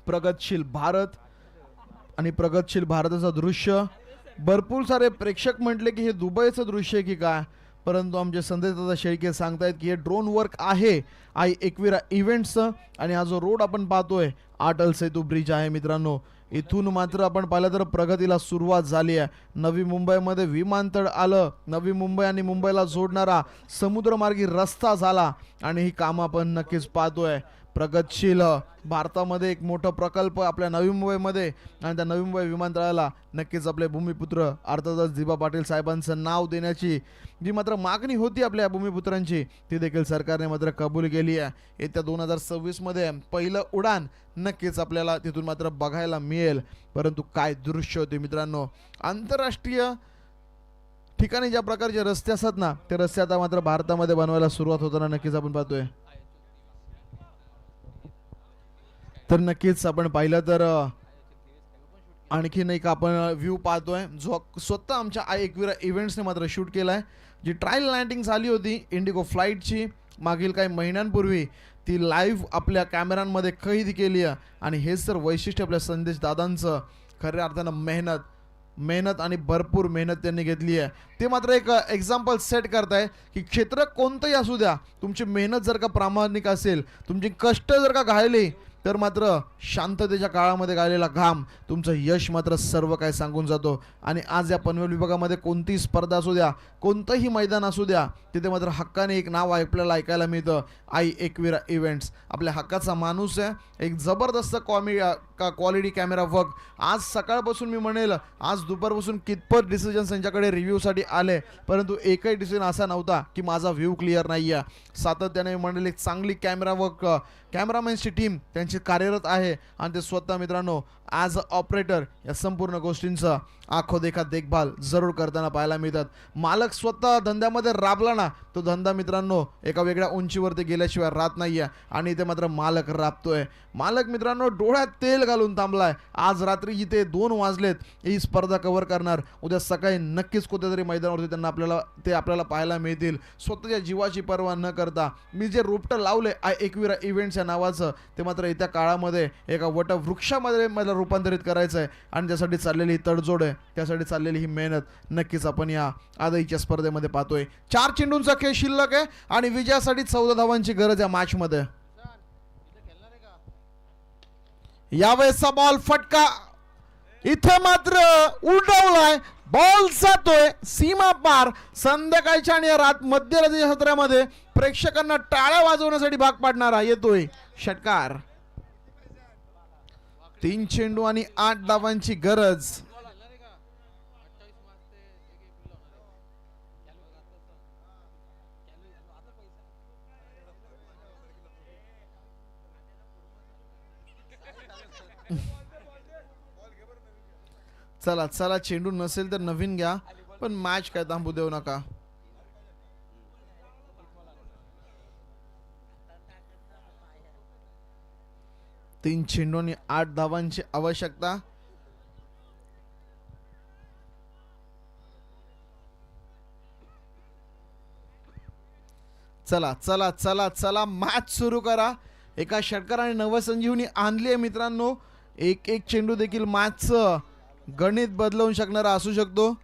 प्रगतशील भारत आणि प्रगतशील भारताचं दृश्य. भरपूर सारे प्रेक्षक म्हटले की हे दुबईचं दृश्य आहे की काय, परंतु आमचे संदेश दादा शेळके सांगतायत की हे ड्रोन वर्क आहे आई एकविरा इव्हेंट्सचं. आणि हा जो रोड आपण पाहतोय अटल सेतू ब्रिज आहे मित्रांनो, इथून मात्र आपण पाहिलं तर प्रगतीला सुरुवात झाली आहे. नवी मुंबईमध्ये विमानतळ आलं, नवी मुंबई आणि मुंबईला जोडणारा समुद्रमार्गी रस्ता झाला आणि ही कामं आपण नक्कीच पाहतोय. प्रगतशील भारतामध्ये एक मोठा प्रकल्प आपल्या नवी मुंबईमध्ये आणि त्या नवी मुंबई विमानतळाला नक्कीच आपले भूमिपुत्र अर्थातच दिबा पाटील साहेबांचं नाव देण्याची जी मात्र मागणी होती आपल्या भूमिपुत्रांची ती देखील सरकारने मात्र कबूल केली आहे. येत्या 2026मध्ये पहिलं उडान नक्कीच आपल्याला तिथून मात्र बघायला मिळेल. परंतु काय दृश्य होते मित्रांनो, आंतरराष्ट्रीय ठिकाणी ज्या प्रकारचे रस्ते असतात ना ते रस्ते आता मात्र भारतामध्ये बनवायला सुरुवात होताना नक्कीच आपण पाहतोय. तर नक्कीच आपण पाहिलं तर आणखीन एक आपण व्ह्यू पाहतोय जो स्वतः आमच्या आई एकविरा इव्हेंट्सने मात्र शूट केलाय. जी ट्रायल लँडिंग झाली होती इंडिगो फ्लाईटची मागील काही महिन्यांपूर्वी ती लाईव्ह आपल्या कॅमेऱ्यांमध्ये कैद केली आहे. आणि हेच तर वैशिष्ट्य आपल्या संदेश दादांचं. खऱ्या अर्थानं मेहनत आणि भरपूर मेहनत त्यांनी घेतली आहे. ते मात्र एक एक्झाम्पल सेट करताय की क्षेत्र कोणतंही असू द्या, तुमची मेहनत जर का प्रामाणिक असेल, तुमची कष्ट जर का घायली तर मात्र शांततेच्या काळामध्ये गायलेला घाम तुमचं यश मात्र सर्व काय सांगून जातो. आणि आज या पनवेल विभागामध्ये कोणतीही स्पर्धा असू द्या, कोणतंही मैदान असू द्या, तिथे मात्र हक्काने एक नाव आपल्याला ऐकायला मिळतं, आई एकविरा इव्हेंट्स. आपल्या हक्काचा माणूस आहे. एक जबरदस्त क्वालिटी कॅमेरा वर्क. आज सकाळपासून मी म्हणेल आज दुपारपासून कितपत डिसिजन त्यांच्याकडे रिव्ह्यूसाठी आले, परंतु एकही डिसिजन असा नव्हता की माझा व्ह्यू क्लिअर नाही आहे. सातत्याने म्हणेल एक चांगली कॅमेरा वर्क कॅमेरामॅनची टीम त्यांची कार्यरत आहे आणि ते स्वतः मित्रांनो ॲज अ ऑपरेटर या संपूर्ण गोष्टींचं आखो देखा देखभाल जरूर करताना पाहायला मिळतात. मालक स्वतः धंद्यामध्ये राबला ना तो धंदा मित्रांनो एका वेगळ्या उंचीवरती गेल्याशिवाय राहत नाही आहे. आणि इथे मात्र मालक राबतोय. मालक मित्रांनो डोळ्यात तेल घालून थांबलाय. आज रात्री इथे 2 वाजलेत ही स्पर्धा कव्हर करणार. उद्या सकाळी नक्कीच कुठेतरी मैदानावरती त्यांना आपल्याला पाहायला मिळतील. स्वतःच्या जीवाची पर्वा न करता मी जे रोपटं लावले एकविरा इव्हेंट्स या नावाचं ते मात्र येत्या काळामध्ये एका वटवृक्षामध्ये मला रूपांतरित करायचं आहे. आणि त्यासाठी चाललेली ही तडजोड आहे, त्यासाठी चाललेली ही मेहनत नक्कीच आपण या आदईच्या स्पर्धेमध्ये पाहतोय. 4 चेंडूंचा खेळ शिल्लक आहे आणि विजयासाठी 14 धावांची गरज या मॅचमध्ये. यावेळेसचा बॉल फटका इथे मात्र उलटवलाय. बॉल जातोय सीमा पार. संध्याकाळच्या आणि रात मध्यरात्रीच्या सत्रामध्ये प्रेक्षकांना टाळ्या वाजवण्यासाठी भाग पाडणारा येतोय षटकार. 3 चेंडू आणि 8 धावांची गरज. चला चला चेंडू नसेल तर नवीन घ्या, पण मॅच काय थांबू देऊ नका. तीन चेंडू आणि 8 धावांची आवश्यकता. चला चला चला चला मॅच सुरू करा. एका षटकाराने नवसंजीवनी आणली आहे मित्रांनो. एक चेंडू देखील मॅचचं गणित बदलवून शकणारा असू शकतो.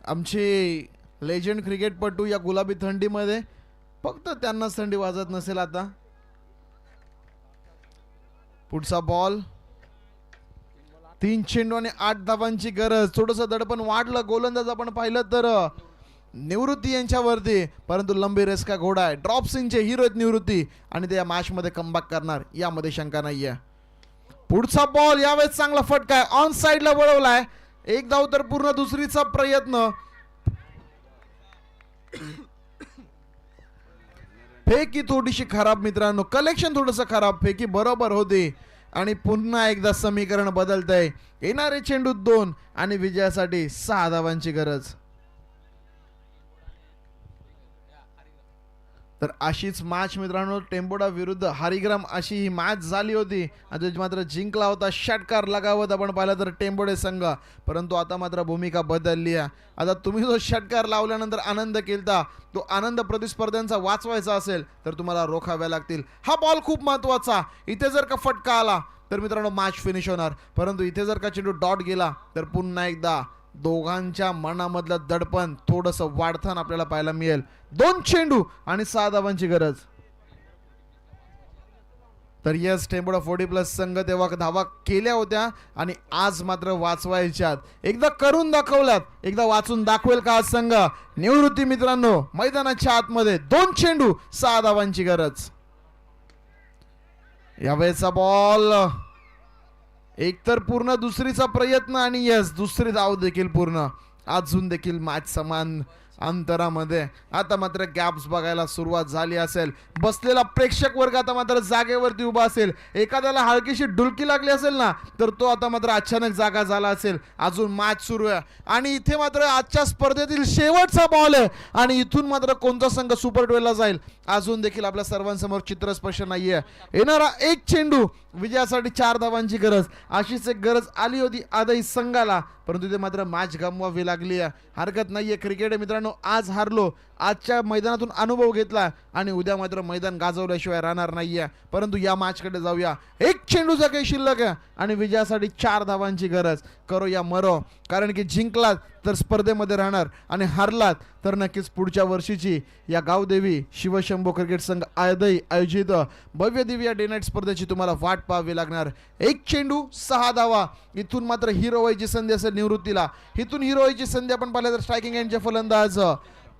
आमचे लेजंड क्रिकेटपटू या गुलाबी थंडीमध्ये फक्त त्यांनाच थंडी वाजत नसेल आता. पुढचा बॉल. 3 चेंडू आणि 8 धावांची गरज. थोडंसं दडपण वाढलं गोलंदाज आपण पाहिलं तर निवृत्ती यांच्यावरती, परंतु लंबी रेस का घोडा आहे. ड्रॉप सिंगचे हिरो आहेत निवृत्ती आणि ते या मॅच मध्ये कमबॅक करणार यामध्ये शंका नाहीये. पुढचा बॉल यावेळेस चांगला फटका आहे. ऑन साइडला वळवलाय. 1 धाव तर पूर्ण. दुसरीचा प्रयत्न. फेकी थोडीशी खराब मित्रांनो. कलेक्शन थोडंसं खराब. फेकी बरोबर होती आणि पुन्हा एकदा समीकरण बदलतंय. येणारे चेंडू 2 आणि विजयासाठी 6 धावांची गरज. तर अशीच मॅच मित्रांनो टेम्पोडा विरुद्ध हरिग्राम अशी ही मॅच झाली होती आणि मात्र जिंकला होता षटकार लगावत आपण पाहिलं तर टेम्पोडे संघ. परंतु आता मात्र भूमिका बदलली आहे. आता तुम्ही जो षटकार लावल्यानंतर आनंद केलता तो आनंद प्रतिस्पर्ध्यांचा वाचवायचा असेल तर तुम्हाला रोखावे लागतील. हा बॉल खूप महत्वाचा. इथे जर का फटका आला तर मित्रांनो मॅच फिनिश होणार. परंतु इथे जर का चेंडू डॉट गेला तर पुन्हा एकदा दोघांच्या मनामधलं दडपण थोडंसं वाढताना आपल्याला पाहायला मिळेल. 2 चेंडू आणि 6 धावांची गरज. तर यस टेम्पोडा 40+ संघ तेव्हा धावा केल्या होत्या आणि आज मात्र वाचवायच्यात. एकदा करून दाखवल्यात. एकदा वाचून दाखवेल का आज संघ. निवृत्ती मित्रांनो मैदानाच्या आतमध्ये 2 चेंडू 6 धावांची गरज. यावेळेचा बॉल एकतर पूर्ण दुसरीचा प्रयत्न आणि यस दुसरी धाव देखील पूर्ण. अजून देखील मॅच समान अंतरामध्ये. आता मात्र गॅप्स बघायला सुरुवात झाली असेल. बसलेला प्रेक्षक वर्ग आता मात्र जागेवरती उभा असेल. एखाद्याला हलकीशी डुलकी लागली असेल ना तर तो आता मात्र अचानक जागा झाला असेल. अजून मॅच सुरू आहे आणि इथे मात्र आजच्या स्पर्धेतील शेवटचा बॉल आहे आणि इथून मात्र कोणता संघ सुपर 12 ला जाईल अजून देखील आपल्या सर्वांसमोर चित्र स्पष्ट नाहीये. येणारा 1 चेंडू विजयासाठी 4 धावांची गरज. अशीच एक गरज आली होती आदई संघाला परंतु ते मात्र मॅच गमवावी लागली आहे. हरकत नाहीये. क्रिकेट मित्रांनो आज हारलो. आजच्या मैदानातून अनुभव घेतला आणि उद्या मात्र मैदान गाजवल्याशिवाय राहणार नाहीये. परंतु या मॅचकडे जाऊया. 1 चेंडूचा काही शिल्लक आहे आणि विजयासाठी 4 धावांची गरज. करो या मरो. कारण की जिंकलात तर स्पर्धेमध्ये राहणार आणि हारलात तर नक्कीच पुढच्या वर्षीची या गावदेवी शिवशंभो क्रिकेट संघ आदई आयोजित भव्य दिव्य डे नाईट स्पर्धेची तुम्हाला वाट पाहावी लागणार. 1 चेंडू 6 धावा. इथून मात्र हिरो व्हायची संधी असेल निवृत्तीला. इथून हिरो व्हायची संधी आपण पाहिलं तर स्ट्रायकिंग एंडचे फलंदाज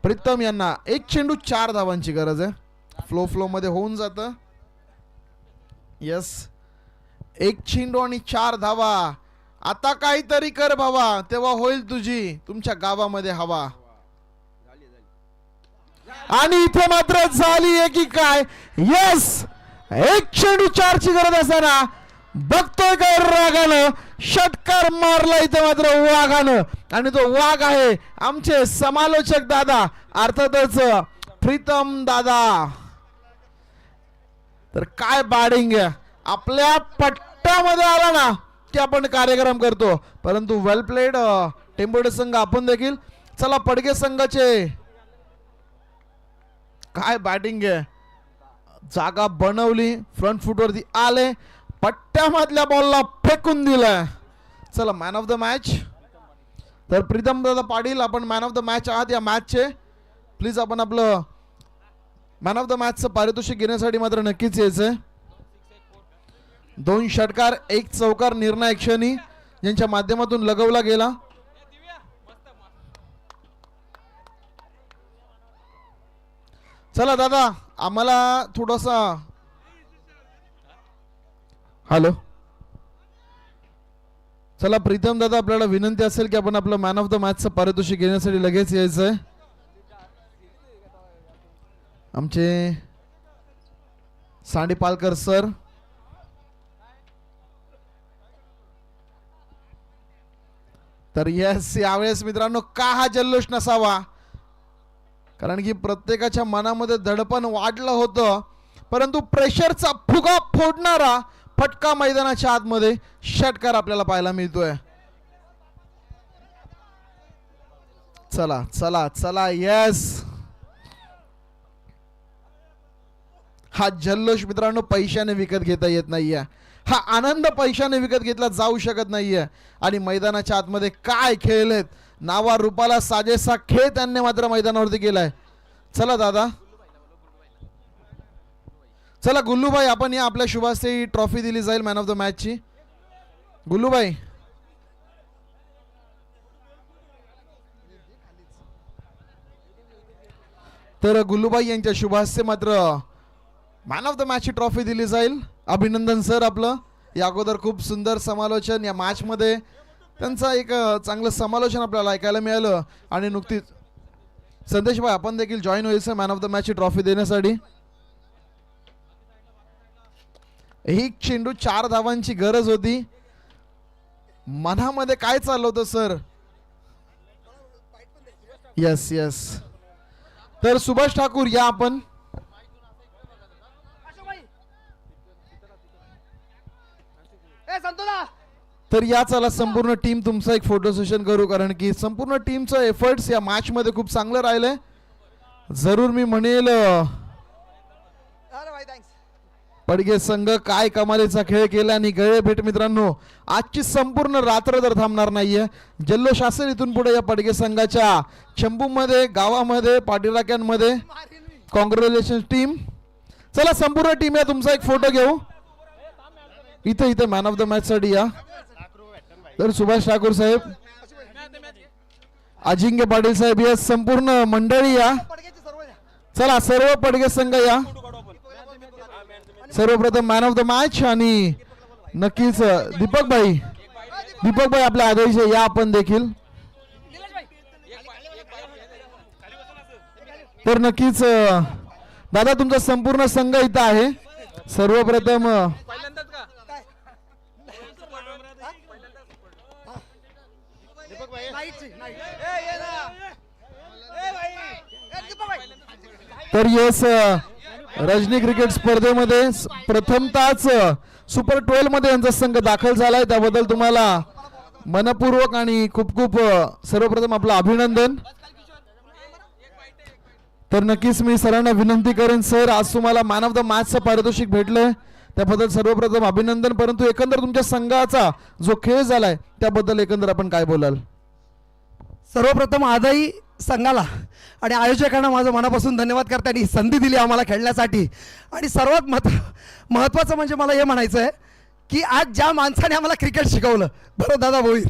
प्रीतम यांना. 1 चेंडू 4 धावांची गरज आहे. फ्लो मध्ये होऊन जातं. यस 1 चेंडू आणि 4 धावा. आता काहीतरी कर बाबा तेव्हा होईल तुझी तुमच्या गावामध्ये हवा. आणि इथे मात्र झाली आहे की काय. यस 1 चेंडू 4 ची गरज असताना बघतोय काय रागानं षटकार मारला इथे मात्र वाघानं आणि तो वाघ आहे आमचे समालोचक दादा अर्थातच प्रीतम दादा. तर काय बॅटिंग आपल्या पट्ट्यामध्ये आला ना की आपण कार्यक्रम करतो. परंतु वेल प्लेड टेम्पोडे संघ आपण देखील. चला पडगे संघाचे काय बॅटिंग आहे. जागा बनवली फ्रंट फुटवरती आले पट्ट्यामधल्या बॉलला फेकून दिलाय. चला मॅन ऑफ द मॅच तर प्रीतम दादा पाटील आपण मॅन ऑफ द मॅच आहात या मॅचचे. प्लीज आपण आपलं मॅन ऑफ द मॅचचं पारितोषिक घेण्यासाठी मात्र नक्कीच यायचंय. 2 षटकार 1 चौकार निर्णायक क्षणी यांच्या माध्यमातून लगवला गेला. चला दादा आम्हाला थोडासा हॅलो. चला प्रीतम दादा आपल्याला विनंती असेल की आपण आपलं मॅन ऑफ द मॅचचं पारितोषिक घेण्यासाठी लगेच यायचंय. आमचे सांडीपालकर सर. तर यस यावेळेस मित्रांनो का हा जल्लोष नसावा. कारण की प्रत्येकाच्या मनामध्ये दडपण वाढलं होतं परंतु प्रेशरचा फुगा फोडणारा फटका मैदानाच्या आतमध्ये षटकार आपल्याला पाहायला मिळतोय. चला चला चला यस. हा जल्लोष मित्रांनो पैशाने विकत घेता येत नाहीये. हा आनंद पैशाने विकत घेतला जाऊ शकत नाहीये. आणि मैदानाच्या आतमध्ये काय खेळलेत नावा रूपाला साजेसा खेळ त्यांनी मात्र मैदानावरती केलाय. चला दादा चला गुल्लूभाई आपण या आपल्या शुभास्ते ही ट्रॉफी दिली जाईल मॅन ऑफ द मॅच ची. गुल्लूभाई तर गुल्लूभाई यांच्या शुभास्ते मात्र मॅन ऑफ द मॅच ची ट्रॉफी दिली जाईल. अभिनंदन सर आपलं. या अगोदर खूप सुंदर समालोचन या मॅच मध्ये त्यांचा एक चांगलं समालोचन आपल्याला ऐकायला मिळालं. आणि नुकतीच संदेश भाई आपण देखील जॉईन व्हायचं मॅन ऑफ द मॅच ची ट्रॉफी देण्यासाठी. 1 चेंडू 4 धावांची गरज होती. मनामध्ये काय चाललं होतं सर. यस यस तर सुभाष ठाकूर या आपण तर या चला संपूर्ण टीम तुमचा एक फोटो सेशन करू, कारण की संपूर्ण टीमचं एफर्ट्स या मॅच मध्ये खूप चांगलं राहिलंय. जरूर मी म्हणेल पडगे संघ काय कमालीचा खेळ केला. आणि गळे भेट मित्रांनो, आजची संपूर्ण रात्र तर थांबणार नाहीये. जल्लोष असेल इथून पुढे या पडगे संघाच्या चंबूमध्ये, गावामध्ये, पाठीराख्यांमध्ये. Congratulation team. चला संपूर्ण टीम या तुमचा एक फोटो घेऊ. इथे इथे मॅन ऑफ द मॅच साठी या. तर सुभाष ठाकूर साहेब, अजिंक्य पाटील साहेब, या संपूर्ण मंडळी या. चला सर्व पडगे संघ या. सर्वप्रथम मॅन ऑफ द मॅच आणि नक्कीच दीपक भाई आपल्या आदेश या आपण देखील. तर नक्कीच दादा तुमचा संपूर्ण संघ इथं आहे. सर्वप्रथम तर येस, रजनी क्रिकेट स्पर्धेमध्ये प्रथमताच सुपर 12 मध्ये यांचा संघ दाखल झालाय. त्याबद्दल तुम्हाला मनपूर्वक आणि खूप खूप सर्वप्रथम आपलं अभिनंदन. तर नक्कीच मी सरांना विनंती करेन, सर आज तुम्हाला मॅन ऑफ द मॅचचं पारितोषिक भेटलंय त्याबद्दल सर्वप्रथम अभिनंदन. परंतु एकंदर तुमच्या संघाचा जो खेळ झालाय त्याबद्दल एकंदर आपण काय बोलाल? सर्वप्रथम आजही संघाला आणि आयोजकांना माझं मनापासून धन्यवाद करता आणि संधी दिली आम्हाला खेळण्यासाठी. आणि सर्वात महत्त्वाचं म्हणजे मला हे म्हणायचं आहे की आज ज्या माणसाने आम्हाला क्रिकेट शिकवलं, बरोबर दादा भोईर,